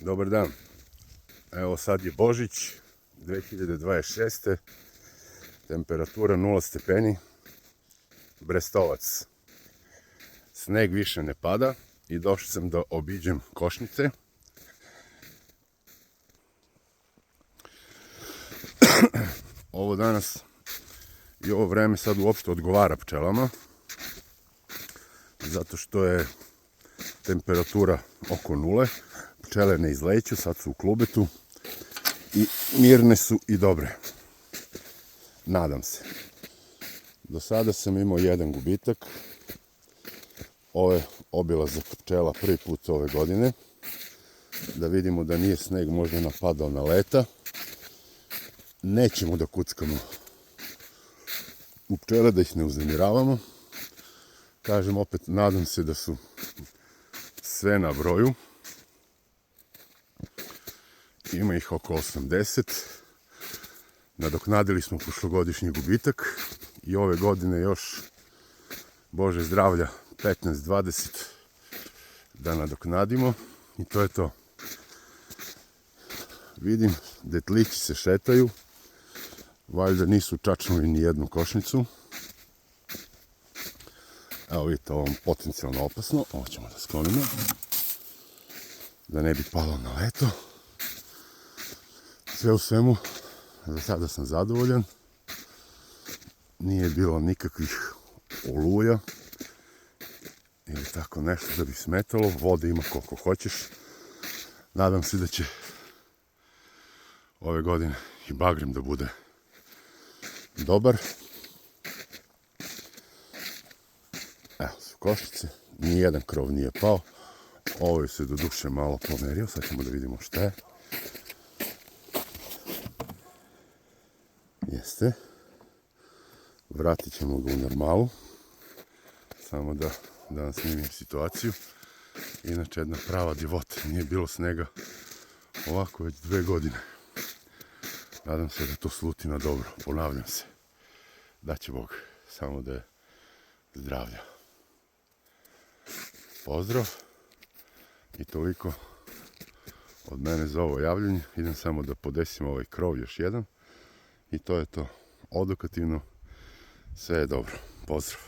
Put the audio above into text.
Dobar dan. Evo sad je Božić 2026. Temperatura 0 stepeni. Brestovac. Sneg više ne pada i došao sam da obiđem košnice. Ovo danas i ovo vreme sad uopšte odgovara pčelama, zato što je temperatura oko nule. Pčele ne izleću, sad su u klubetu i mirne su i dobre. Nadam se. Do sada sam imao jedan gubitak. Ovo je obilazak pčela prvi put ove godine. Da vidimo da nije sneg možda napadao na leta. Nećemo da kuckamo u pčele, da ih ne uznemiravamo. Kažem opet, nadam se da su sve na broju. Ima ih oko 80. Nadoknadili smo prošlogodišnji gubitak i ove godine još, Bože zdravlja, 15-20 da nadoknadimo i to je to. Vidim, detlići se šetaju, valjda nisu čačnuli ni jednu košnicu. Evo vidite, ovo je potencijalno opasno, ovo ćemo da sklonimo, da ne bi palo na leto. Sve u svemu, za sada sam zadovoljan. Nije bilo nikakvih oluja ili tako nešto da bi smetalo. Vode ima koliko hoćeš. Nadam se da će ove godine i bagrem da bude dobar. Evo su košnice. Nijedan krov nije pao. Ovo je se do duše malo pomerio. Sad ćemo da vidimo šta je. Jeste. Vratit ćemo ga u normalu. Samo da vam snimim situaciju. Inače jedna prava divota. Nije bilo snega ovako već 2 godine. Nadam se da to sluti na dobro. Ponavljam se. Daće Bog. Samo da je zdravlja. Pozdrav. I toliko od mene za ovo javljanje. Idem samo da podesim ovaj krov još jedan. I to je to. Odokativno sve je dobro. Pozdrav.